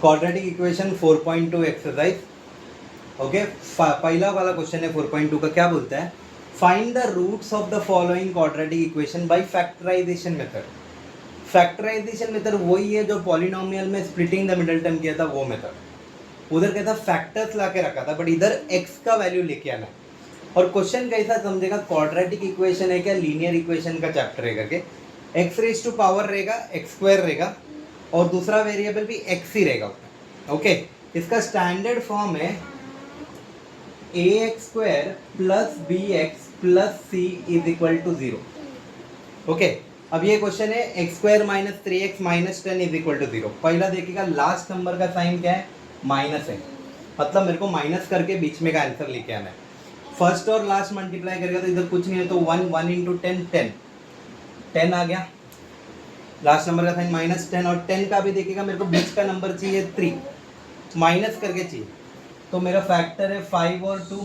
Quadratic equation 4.2 exercise. Okay, पहला वाला question है 4.2 का। क्या बोलता है? Find the roots of the following quadratic equation by factorization method. Factorization method वही है जो पॉलिनोमियल में स्प्लिटिंग द मिडिल टर्म किया था, वो मेथड। उधर कहता फैक्टर्स ला के रखा था, बट इधर एक्स का वैल्यू लेके आना है। और क्वेश्चन कैसा समझेगा, क्वाड्रेटिक इक्वेशन है क्या, लीनियर इक्वेशन का चैप्टर है करके। एक्स रेज टू पावर रहेगा, एक्स स्क्वायर रहेगा, और दूसरा वेरिएबल भी एक्स ही रहेगा। ओके, इसका स्टैंडर्ड फॉर्म है a x square plus b x plus c is equal to 0। Okay, अब ये क्वेश्चन है x square minus 3x minus 10 is equal to 0। पहला देखिएगा लास्ट नंबर का साइन क्या है, माइनस है, मतलब मेरे को माइनस करके बीच में का आंसर लेके आना है। फर्स्ट और लास्ट मल्टीप्लाई करेगा तो इधर कुछ नहीं है, तो 1 इंटू 10 10 आ गया। लास्ट नंबर का साइन माइनस 10, और 10 का भी देखिएगा मेरे को बीच का नंबर चाहिए 3, माइनस करके चाहिए, तो मेरा फैक्टर है 5 और 2,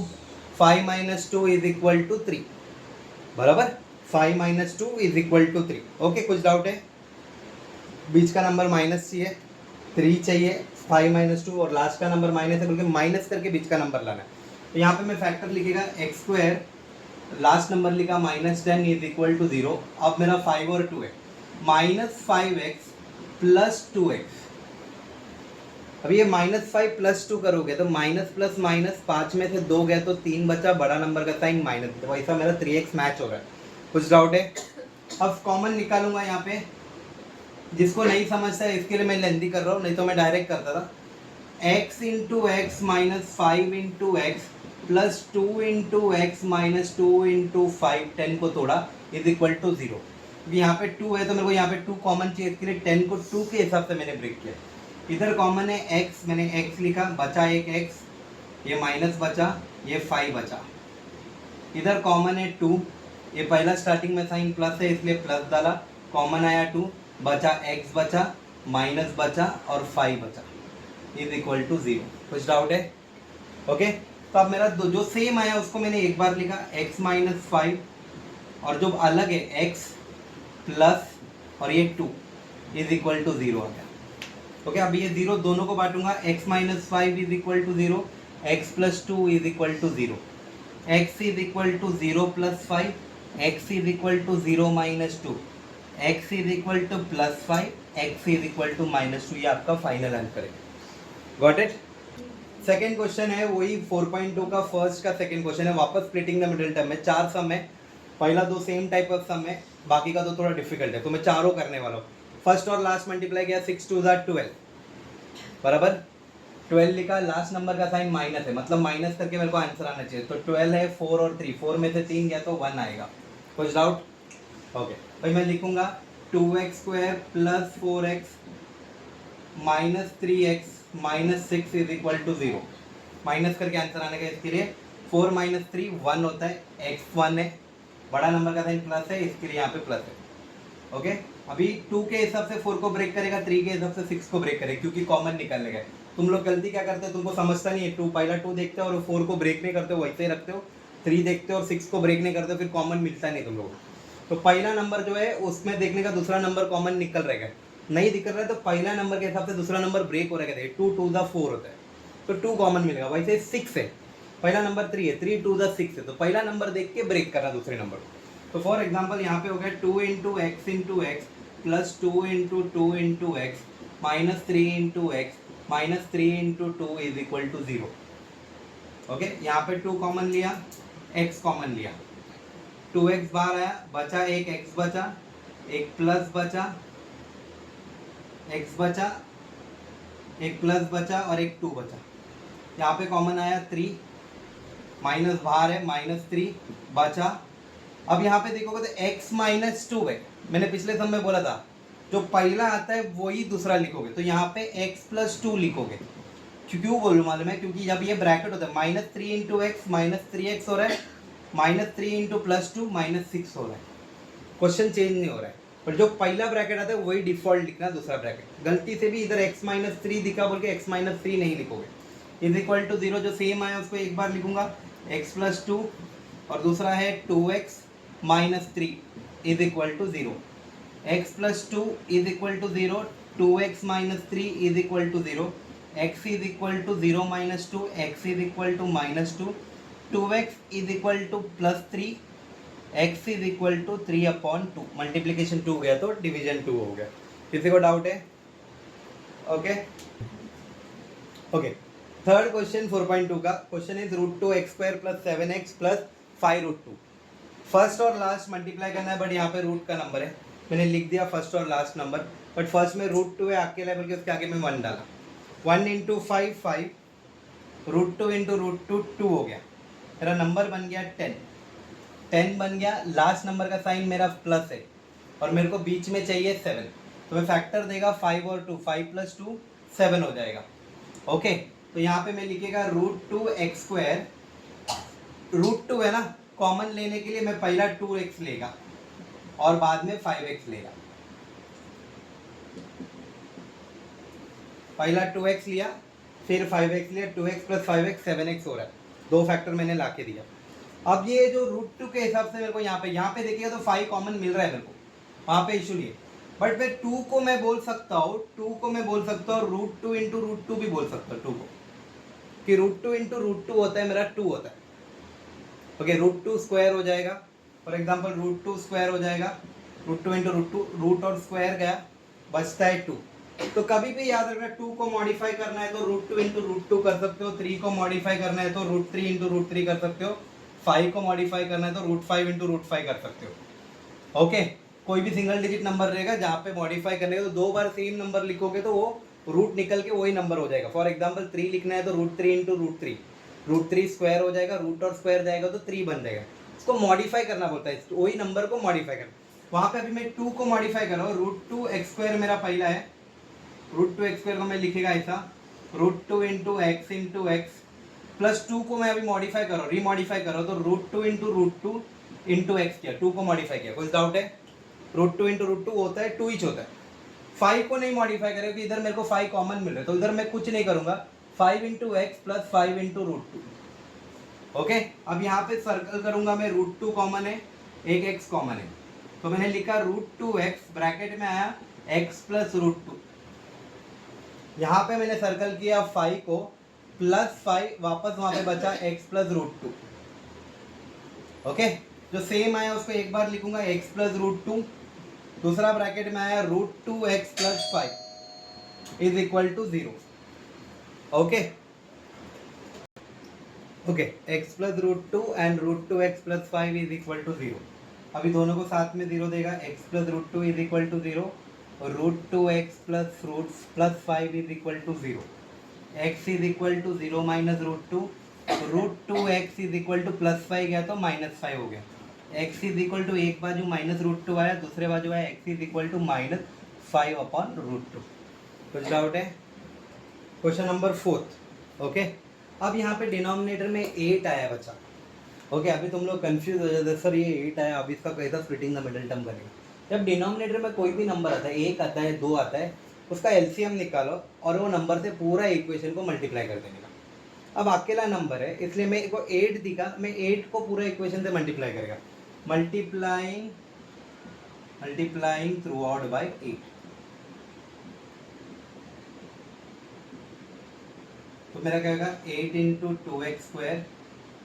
5 माइनस 2 इज इक्वल टू 3, बराबर। 5 minus 2 is equal to 3। Okay, कुछ डाउट है? बीच का नंबर माइनस चाहिए, 3 चाहिए, 5 माइनस 2, और लास्ट का नंबर माइनस है, बल्कि माइनस करके बीच का नंबर लाना है। तो यहाँ पे मैं फैक्टर लिखेगा एक्स स्क्वायर, लास्ट नंबर लिखा माइनस 10 इज इक्वल टू 0। अब मेरा 5 और 2 है, माइनस 5x प्लस 2x। अब ये -5 प्लस 2 करोगे तो माइनस प्लस माइनस 5 में से 2 गया तो 3 बचा, बड़ा नंबर का साइन माइनस, तो वैसा मेरा 3x मैच हो रहा है। कुछ डाउट है? अब कॉमन निकालूंगा यहाँ पे, जिसको नहीं समझता है इसके लिए मैं लेंथी कर रहा हूँ, नहीं तो मैं डायरेक्ट करता था। x into x minus 5 into x plus 2 into x minus 2 into 5, 10 को तोड़ा इज इक्वल टू 0। यहाँ पे 2 है तो मेरे को यहाँ पे 2 कॉमन चाहिए, इसके लिए 10 को 2 के हिसाब से मैंने ब्रेक किया। इधर कॉमन है x, मैंने x लिखा, बचा एक x, ये माइनस बचा, ये 5 बचा। इधर कॉमन है 2, ये पहला स्टार्टिंग में साइन प्लस है इसलिए प्लस डाला, कॉमन आया 2, बचा x बचा, माइनस बचा और 5 बचा, इज इक्वल टू 0। कुछ डाउट है? ओके, तो अब मेरा जो सेम आया उसको मैंने एक बार लिखा, x माइनस 5, और जो अलग है x प्लस और ये 2 इज इक्वल टू 0 आ गया। ओके, अब ये 0 दोनों को बांटूंगा, x minus 5 is equal to 0, x plus 2 is equal to 0, x is equal to 0 plus 5, x is equal to 0 minus 2, x is equal to plus 5, x is equal to minus 2। ये आपका final answer है। Got it? Second question है वही 4.2 का first का second question है, वापस splitting the middle term में। 4 सम है, पहला 2 सेम टाइप ऑफ सम है, बाकी का तो थोड़ा डिफिकल्ट है, तो मैं चारों करने वाला हूँ। फर्स्ट और लास्ट मल्टीप्लाई किया, 6 2 12, बराबर 12 लिखा, लास्ट नंबर का साइन माइनस है, मतलब माइनस करके मेरे को आंसर आना चाहिए, तो 12 है, 4 और 3, 4 में से 3 गया तो 1 आएगा। कुछ डाउट? ओके, भाई मैं लिखूंगा 2x square plus 4x minus 3x minus 6 is equal to 0। माइनस करके आंसर आने का, इसके लिए 4 माइनस 3 1 होता है, x 1 है, बड़ा नंबर का साइन प्लस है, इसके लिए यहाँ पे प्लस है। ओके, अभी 2 के हिसाब से 4 को ब्रेक करेगा, 3 के हिसाब से 6 को ब्रेक करेगा, क्योंकि कॉमन निकालने गए। तुम लोग गलती क्या करते हो, तुमको समझता नहीं है, 2 पहला 2 देखते हो और 4 को ब्रेक नहीं करते हो, वैसे ही रखते हो, 3 देखते हो और 6 को ब्रेक नहीं करते हो, फिर कॉमन मिलता नहीं तुम लोगों को। तो पहला नंबर जो है उसमें देखने का दूसरा नंबर कॉमन निकल रहेगा, नहीं दिख रहा है तो पहला नंबर के हिसाब से दूसरा नंबर ब्रेक हो रहेगा। 2 2 4 होता है, तो 2 कॉमन मिलेगा। वैसे 6 है, पहला नंबर 3 है, 3 2 6 है, तो पहला नंबर देख के ब्रेक करना दूसरे नंबर को। तो फॉर एग्जाम्पल यहाँ पे हो गया 2 into x plus 2 into x minus 3 into x minus 3 into 2 is equal to 0। Okay, यहाँ पे 2 कॉमन लिया, x कॉमन लिया, 2x बाहर आया, बचा एक x बचा, एक प्लस बचा, x बचा, एक प्लस बचा और एक 2 बचा। यहाँ पे कॉमन आया 3, माइनस बाहर है, माइनस 3 बचा। अब यहाँ पे देखोगे तो x माइनस 2 है, मैंने पिछले सम में बोला था जो पहला आता है वही दूसरा लिखोगे, तो यहाँ पे x प्लस 2 लिखोगे। क्यों बोलूँ मालूम है? क्योंकि जब ये ब्रैकेट होता है minus 3 into x minus 3x हो रहा है, माइनस 3 इंटू प्लस 2 माइनस 6 हो रहा है, क्वेश्चन चेंज नहीं हो रहा है, पर जो पहला ब्रैकेट आता है वही डिफॉल्ट लिखना, दूसरा ब्रैकेट। गलती से भी इधर x माइनस 3 दिखा बोल के x माइनस 3 नहीं लिखोगे। इज इक्वल टू 0, जो सेम आया उसको एक बार लिखूंगा, x प्लस 2, और दूसरा है 2x minus 3 is equal to 0, x plus 2 is equal to 0, 2x minus 3 is equal to 0, x is equal to 0 minus 2, x is equal to minus 2, 2x is equal to plus 3, x is equal to 3/2। Multiplication 2 गया तो division 2 हो गया। किसी को doubt है? Okay okay. Third question 4.2 का question is √2x² + 7x + 5√2। First और last multiply करना है, बट यहाँ पे रूट का नंबर है, मैंने लिख दिया फर्स्ट और लास्ट नंबर, बट फर्स्ट में √2 है अकेला बोल के उसके आगे में 1 डाला। 1 × 5 5, √2 × √2 2 हो गया, मेरा नंबर बन गया 10 बन गया। लास्ट नंबर का साइन मेरा प्लस है और मेरे को बीच में चाहिए 7, तो मैं फैक्टर देगा 5 और 2, 5 + 2 7 हो जाएगा। ओके, तो यहाँ पे मैं लिखेगा √2x², √2 है ना, कॉमन लेने के लिए मैं पहला 2x लेगा और बाद में 5x लेगा। पहला 2x लिया, फिर 5x लिया, 2x + 5x 7x हो रहा है, 2 फैक्टर मैंने ला के दिया। अब ये जो √2 के हिसाब से मेरे को यहाँ पे देखिएगा तो 5 कॉमन मिल रहा है मेरे को, वहाँ पे इशू नहीं है, बट फिर 2 को मैं बोल सकता हूँ, √2 × √2 भी बोल सकता हूँ 2 को, कि √2 × √2 होता है मेरा 2 होता है। ओके, √2² हो जाएगा, फॉर एग्जाम्पल √2² हो जाएगा, √2 × √2, रूट और स्क्वायर गया, बचता है 2। तो कभी भी याद रखना, 2 को मॉडिफाई करना है तो √2 × √2 कर सकते हो, 3 को मॉडिफाई करना है तो √3 × √3 कर सकते हो, 5 को मॉडिफाई करना है तो √5 × √5 कर सकते हो। ओके, कोई भी सिंगल डिजिट नंबर रहेगा जहाँ पे मॉडिफाई करने तो 2 बार सेम नंबर लिखोगे तो वो रूट निकल के वही नंबर हो जाएगा। फॉर एग्जाम्पल 3 लिखना है तो √3 × √3, √3² हो जाएगा, रूट और स्क्वायर जाएगा तो 3 बन जाएगा। इसको मॉडिफाई करना बोलता है, वही नंबर को मॉडिफाई करना। वहाँ पे अभी मैं 2 को मॉडिफाई कर रहा हूँ, √2x² मेरा पहला है, √2x² को मैं लिखेगा ऐसा, √2 × x × x प्लस 2 को मैं अभी मॉडिफाई कर रहा हूँ, रीमॉडिफाई कर रहा हूँ, तो √2 × √2 × x किया, 2 को मॉडिफाई किया। कुछ डाउट है? √2 × √2 होता है 2 होता है, 5 को नहीं मॉडिफाई करेगा क्योंकि इधर मेरे को 5 कॉमन मिल रहा है, तो इधर मैं कुछ नहीं करूंगा, 5 × x + 5 × √2। ओके, अब यहाँ पे सर्कल करूंगा मैं, √2 कॉमन है, एक x कॉमन है, तो मैंने लिखा √2x, ब्रैकेट में आया x + √2। यहाँ पे मैंने सर्कल किया 5 को, +5 वापस वहां पे बचा x + √2। ओके, जो सेम आया उसको एक बार लिखूंगा, x + √2, दूसरा ब्रैकेट में आया √2x + 5 is equal to 0। Okay okay, x + √2 and √2x + 5 is equal to 0। अभी दोनों को साथ में 0 देगा, x + √2 इज इक्वल टू 0 और √2x + 5 is equal to 0। x is equal to 0 minus √2, √2x is equal to +5 गया तो -5 हो गया। x इज इक्वल टू एक बाजू -√2 आया, दूसरे बाजू आया x इज इक्वल टू -5/√2। कुछ डाउट है? Question number 4। ओके, अब यहाँ पे डिनोमिनेटर में 8 आया बच्चा। ओके, अभी तुम लोग कंफ्यूज हो जाते सर ये 8 आया, अब इसका कैसा स्प्लिटिंग द मिडिल टर्म करेंगे। जब डिनोमिनेटर में कोई भी नंबर आता है, 1 आता है, 2 आता है, उसका एलसीएम निकालो और वो नंबर से पूरा इक्वेशन को मल्टीप्लाई कर देने का। अब अकेला नंबर है इसलिए मैं को 8 दिखा, मैं 8 को पूरा इक्वेशन से मल्टीप्लाई करेगा, मल्टीप्लाइंग थ्रू आउट बाई 8। तो मेरा क्या होगा, 8 × 2x²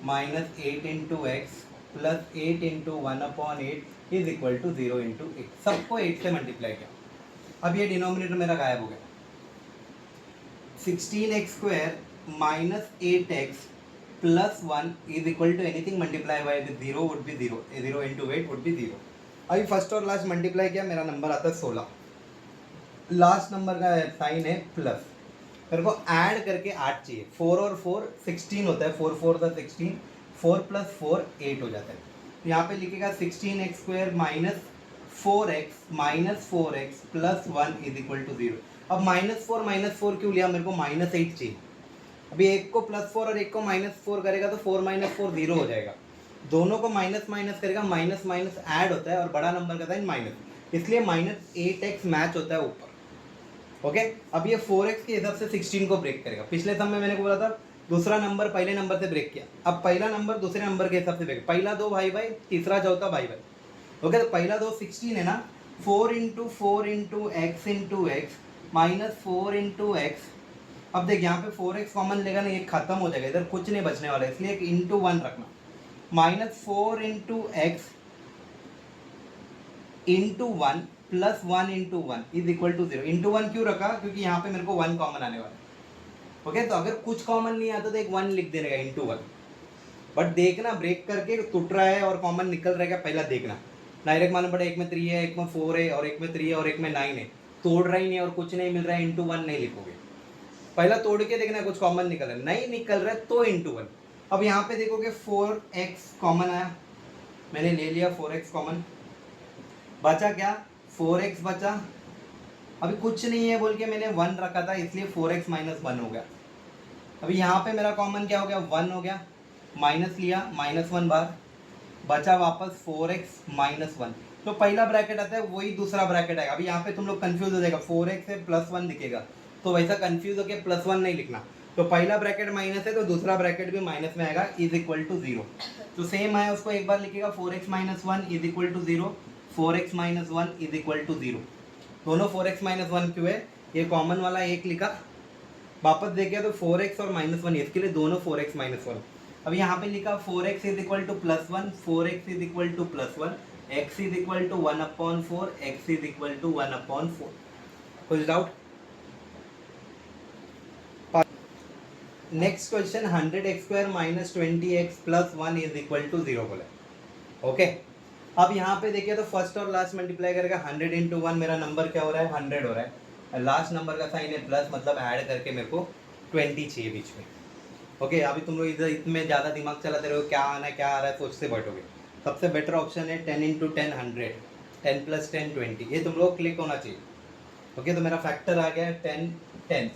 -8 × x + 8 × 1/8 is equal to 0 × 8। सबको 8 से मल्टीप्लाई किया। अब ये डिनोमिनेटर मेरा गायब हो गया। 16x² - 8x + 1 is equal to anything multiply by 0 would be 0, 0 × 8 would be 0। अभी फर्स्ट और लास्ट मल्टीप्लाई किया, मेरा नंबर आता है 16। लास्ट नंबर का साइन है प्लस, मेरे को ऐड करके 8 चाहिए। 4 और 4 16 होता है, 4 4 = 16, 4 + 4 8 हो जाता है। तो यहाँ पे लिखेगा 16x² - 4x - 4x + 1 is equal to 0। अब -4 क्यों लिया, मेरे को -8 चाहिए। अभी एक को +4 और एक को -4 करेगा तो 4 - 4 0 हो जाएगा, दोनों को माइनस माइनस करेगा, माइनस माइनस ऐड होता है और बड़ा नंबर का साइन माइनस, इसलिए -8x मैच होता है ऊपर। ओके, अब ये 4x के हिसाब से 16 को ब्रेक करेगा। पिछले समय मैंने बोला था दूसरा नंबर पहले नंबर से ब्रेक किया, अब पहला नंबर दूसरे नंबर के हिसाब से ब्रेक, पहला 2 भाई भाई, तीसरा चौथा भाई भाई। ओके, तो पहला 2 16 है ना, 4 × 4 × x × x -4 × x अब देख यहाँ पे 4x कॉमन लेगा ना, ये खत्म हो जाएगा, इधर कुछ नहीं बचने वाला है, इसलिए एक इंटू 1 रखना। -4 into x into 1 plus 1 into 1 is equal to 0। Into 1 क्यों रखा, क्योंकि यहाँ पे मेरे को 1 कॉमन आने वाला है। ओके, तो अगर कुछ कॉमन नहीं आता तो एक 1 लिख देने का इंटू 1। बट देखना ब्रेक करके टूट रहा है और कॉमन निकल रहेगा, पहला देखना। डायरेक्ट मालूम पड़ा एक में 3 है, एक में 4 है, और एक में 3 है और एक में 9 है, तोड़ रहा ही नहीं और कुछ नहीं मिल रहा है, इंटू 1 नहीं लिखोगे। पहला तोड़ के देखना कुछ कॉमन निकल रहा है, नहीं निकल रहा है तो इंटू 1। अब यहाँ पे देखोगे 4x कॉमन आया, मैंने ले लिया 4x कॉमन, बचा क्या 4x बचा। अभी कुछ नहीं है बोल के मैंने 1 रखा था, इसलिए 4x माइनस 1 हो गया। अभी यहाँ पे मेरा कॉमन क्या हो गया, 1 हो गया, माइनस लिया, -1 बार, बचा वापस 4x माइनस 1। तो पहला ब्रैकेट आता है वही दूसरा ब्रैकेट आएगा। अभी यहाँ पे तुम लोग कंफ्यूज हो जाएगा, 4x है +1 दिखेगा, तो वैसा कंफ्यूज होकर +1 नहीं लिखना। तो पहला ब्रैकेट माइनस है तो दूसरा ब्रैकेट भी माइनस में आएगा, इज इक्वल टू 0। तो सेम है, उसको एक बार लिखेगा 4x minus 1 is equal to 0, 4x minus 1 is equal to 0। दोनों 4x माइनस 1 क्यों है, ये कॉमन वाला एक लिखा, वापस देखिए तो 4x और -1, इसके लिए दोनों 4x माइनस 1। अब यहाँ पे लिखा 4x is equal to +1, 4x is equal to +1, x is equal to 1/4, x is equal to 1/4। कुछ doubt? Next question, 100x² minus 20x plus 1 is equal to 0 बोला। ओके, अब यहाँ पे देखिए तो फर्स्ट और लास्ट मल्टीप्लाई करेगा, 100 इंटू 1 मेरा नंबर क्या हो रहा है, 100 हो रहा है, लास्ट नंबर का साइन है प्लस, मतलब ऐड करके मेरे को 20 चाहिए बीच में। ओके, अभी तुम लोग इधर इतने ज़्यादा दिमाग चलाते रहो, क्या आना है क्या आ रहा है सोचते बैठोगे। सबसे बेटर ऑप्शन है 10 इंटू 10 100, 10 + 10 20, ये तुम लोग क्लिक होना चाहिए। ओके, तो मेरा फैक्टर आ गया 10 10।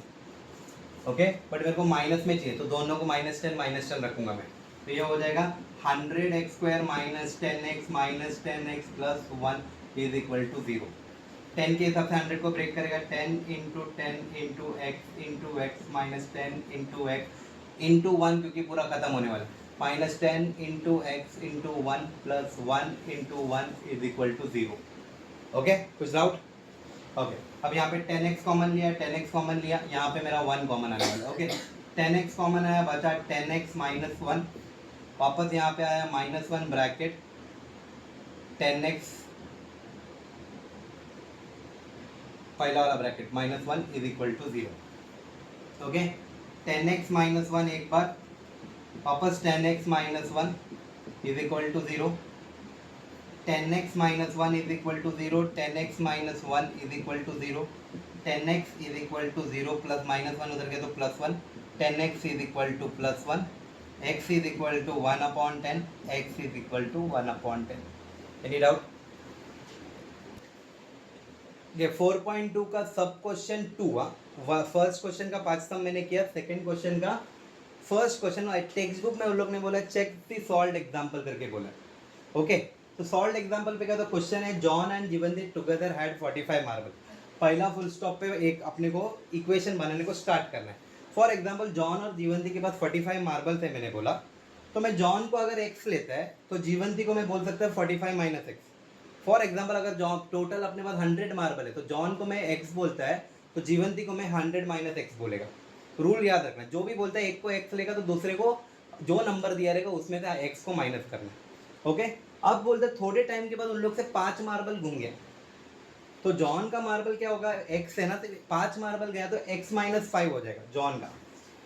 ओके, बट मेरे को माइनस में चाहिए, तो दोनों को -10 रखूंगा मैं, तो ये हो जाएगा 100x² minus 10x minus 10x plus 1 is equal to 0। 10 के हिसाब से 100 को ब्रेक करेगा, 10 into 10 into x minus 10 into x into 1, क्योंकि पूरा खत्म होने वाला है, -10 into x into 1 plus 1 into 1 is equal to 0। Okay, कुछ डाउट? ओके, अब यहाँ पे 10x कॉमन लिया, 10x कॉमन लिया, यहाँ पे मेरा 1 कॉमन आने वाला। ओके, 10x कॉमन आया, बचा 10x माइनस 1, वापस यहाँ पे आया -1 ब्रैकेट 10x, पहला वाला bracket -1 is equal to 0। Okay, 10x minus 1 एक बार, वापस 10x minus 1 is equal to 0, 10x minus 1 is equal to 0, 10x minus 1 is equal to 0, 10x is equal to 0 plus -1 उधर गया तो +1, 10x is equal to +1, x is equal to 1/10, x is equal to 1/10। Any doubt? ये 4.2 का सब question 2 first question का 5 सम मैंने किया, second question का फर्स्ट क्वेश्चन टेक्स्ट बुक में उन लोग ने बोला चेक द सॉल्व्ड एग्जांपल करके बोला। ओके, तो सॉल्व्ड एग्जांपल पे क्या, तो क्वेश्चन है John and Jeevandeep together had 45 marble. पहला फुल स्टॉप पे एक अपने को इक्वेशन बनाने को स्टार्ट करना है। फॉर एग्जाम्पल जॉन और जीवंती के पास 45 मार्बल थे मैंने बोला, तो मैं जॉन को अगर x लेता है तो जीवंती को मैं बोल सकता है 45 माइनस एक्स। फॉर एग्जाम्पल अगर जॉन टोटल अपने पास 100 मार्बल है तो जॉन को मैं x बोलता है तो जीवंती को मैं 100 माइनस एक्स बोलेगा। रूल याद रखना, जो भी बोलता है एक को x लेगा तो दूसरे को जो नंबर दिया रहेगा उसमें से x को माइनस करना है। ओके, अब बोलते थोड़े टाइम के बाद उन लोग से 5 मार्बल घूम गया, तो जॉन का मार्बल क्या होगा, x है ना, तो 5 मार्बल गया तो x माइनस 5 हो जाएगा जॉन का।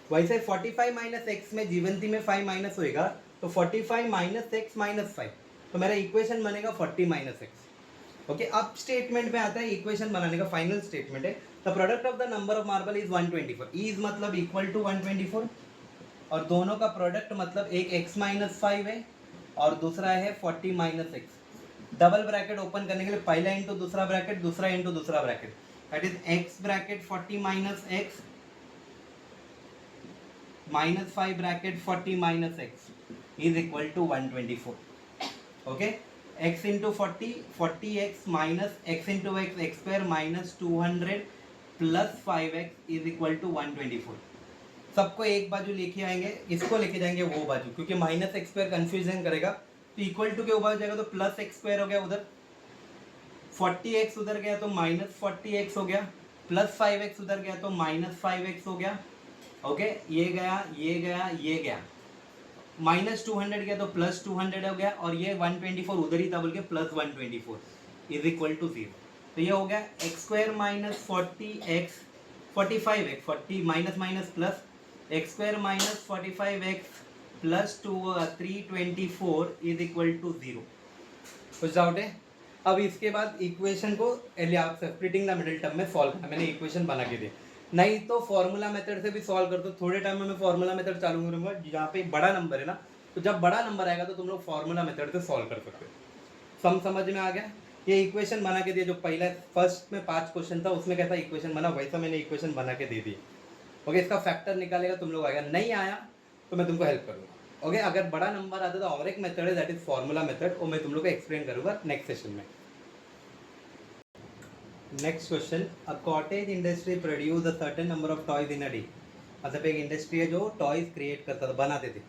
वैसे 45 माइनस एक्स में जीवंती में 5 माइनस होएगा तो 45 माइनस एक्स माइनस 5, तो मेरा इक्वेशन बनेगा 40 माइनस एक्स। ओके, अब स्टेटमेंट में आता है इक्वेशन बनाने का फाइनल स्टेटमेंट है, the product of the number of marble is 124, is मतलब इक्वल टू 124, और दोनों का प्रोडक्ट मतलब एक x माइनस 5 है और दूसरा है 40 minus x. Double bracket open करने के लिए पहला इंटू दूसरा ब्रैकेट, दूसरा इंटू दूसरा bracket, that is x bracket 40 minus x -5 bracket 40 minus x is equal to 124। Okay, x into 40 40x minus x into x x square minus 200 plus 5x is equal to 124। सबको एक बाजू लेके आएंगे, इसको लेके जाएंगे वो बाजू, क्योंकि माइनस एक्स स्क्वायर कन्फ्यूजन करेगा, तो इक्वल टू के ऊपर हो जाएगा तो प्लस एक्स स्क्वायर हो गया, उधर 40x उधर गया तो -40x हो गया, प्लस 5x उधर गया तो -5x हो गया, ओके ये गया ये गया ये गया, -200 गया तो +200 हो गया, और ये 124 उधर ही था बोल के +124 इज इक्वल टू 0। तो ये हो गया x² minus 40x 45x 40 minus minus plus x² minus 45x plus 324 is equal to 0। कुछ डाउट है? अब इसके बाद इक्वेशन को आप स्प्लिटिंग द मिडिल टर्म में सॉल्व करना, मैंने इक्वेशन बना के दिया, नहीं तो फॉर्मूला मेथड से भी सॉल्व कर दो। थोड़े टाइम में मैं फॉर्मूला मेथड चालू करूंगा, जहाँ पे बड़ा नंबर है ना, तो जब बड़ा नंबर आएगा तो तुम लोग फॉर्मूला मेथड से सॉल्व कर सकते हो। समझ में आ गया? ये इक्वेशन बना के दिया, जो पहला फर्स्ट में 5 क्वेश्चन था उसमें कैसा इक्वेशन बना, वैसा मैंने इक्वेशन बना के दे दी। ओके, इसका फैक्टर निकालेगा तुम लोग, आएगा नहीं आया तो मैं तुमको हेल्प करूँगा। ओके, अगर बड़ा नंबर आता तो और एक मेथड है दैट इज फॉर्मूला मेथड, वो मैं तुम लोग को एक्सप्लेन करूँगा नेक्स्ट सेशन में। Next question, a cottage industry produce a certain number of toys in a day. मतलब एक इंडस्ट्री है जो टॉयज क्रिएट करता था, बनाते थे।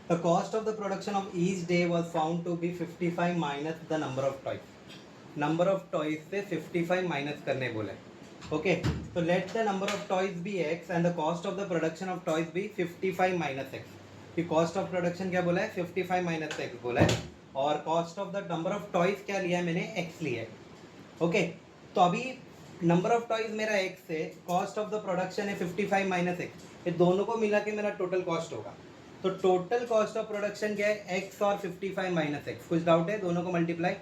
The cost of the production of each day was found to be 55 minus the number of toys. Number of toys से 55 minus करने बोला है। ओके, तो let the number of toys be x and the cost of the production of toys be 55 minus x. कि cost of production क्या बोला है, 55 minus x बोला है, और cost of the number of toys क्या लिया है मैंने, एक्स लिया है। ओके, तो अभी नंबर ऑफ टॉयज मेरा एक्स है, कॉस्ट ऑफ द प्रोडक्शन है 55 माइनस एक्स, ये दोनों को मिला के मेरा टोटल कॉस्ट होगा। तो टोटल कॉस्ट ऑफ प्रोडक्शन क्या है, एक्स और 55 माइनस एक्स। कुछ डाउट है? दोनों को मल्टीप्लाई।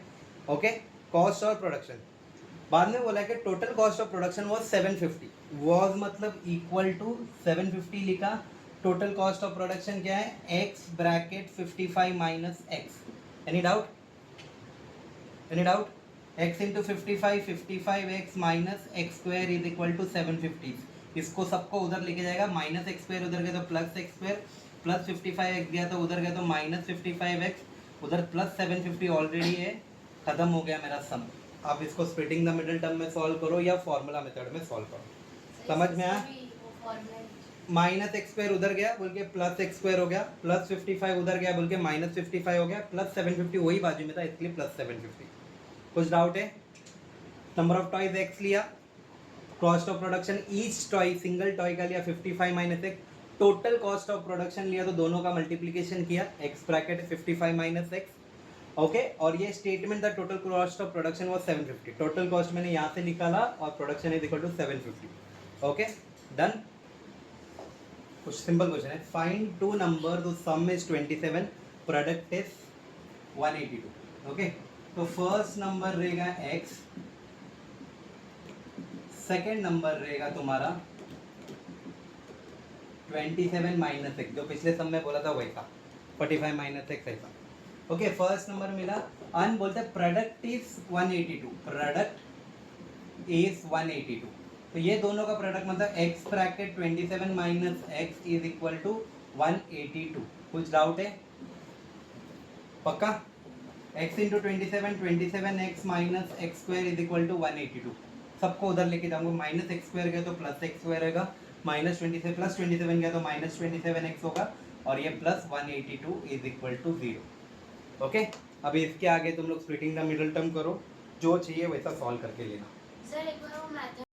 ओके, कॉस्ट और प्रोडक्शन। बाद में बोला कि total cost of production was 750, was मतलब इक्वल टू 750 लिखा। टोटल कॉस्ट ऑफ प्रोडक्शन क्या है, x bracket 55 minus x. Any doubt? Any doubt? x into 55 minus x square is equal to 750। इसको सबको उधर लेके जाएगा, माइनस एक्स स्क्वायर उधर गया तो plus x square, plus 55x गया तो उधर गया तो माइनस 55x, उधर प्लस 750 ऑलरेडी है, खत्म हो गया मेरा सम। आप इसको स्प्लिटिंग द मिडिल टर्म में सॉल्व करो या फॉर्मूला मेथड में सॉल्व करो। समझ में आया? माइनस एक्स स्क्वायर उधर गया बोल के प्लस एक्स स्क्वायर हो गया, प्लस 55 उधर गया बोल के माइनस 55 हो गया, प्लस 750 वही बाजू में था इसलिए प्लस 750। कुछ डाउट है? नंबर ऑफ टॉयज एक्स लिया, cost of production each toy single toy का लिया 55 minus x, total cost of production लिया तो दोनों का मल्टीप्लीकेशन किया, x bracket 55 minus x. Okay, और ये statement the total cost of production was 750। Total cost मैंने यहाँ से निकाला और production is equal to 750। Okay, done. कुछ सिंपल क्वेश्चन है, find two number the some is 27, product is 182। Okay, तो फर्स्ट नंबर रहेगा x, सेकेंड नंबर रहेगा तुम्हारा 27 माइनस एक्स, जो पिछले सम में बोला था वैसा 45 माइनस एक्स ऐसा। ओके, फर्स्ट नंबर मिला, अन बोलते हैं प्रोडक्ट इज 182, प्रोडक्ट इज 182। तो ये दोनों का प्रोडक्ट मतलब x bracket 27 minus x is equal to 182। कुछ डाउट है? पक्का? x into 27 minus x square is equal to 182। सबको उधर लेके जाऊंगा, माइनस एक्स स्क्वायर गया तो प्लस एक्स स्क्वायर रहेगा, माइनस 27 प्लस 27 गया तो माइनस 27x होगा, और ये plus 182 is equal to 0। Okay, अभी इसके आगे तुम लोग स्प्लिटिंग द मिडिल टर्म करो, जो चाहिए वैसा सॉल्व करके लेना। सर एक बार वो मैथड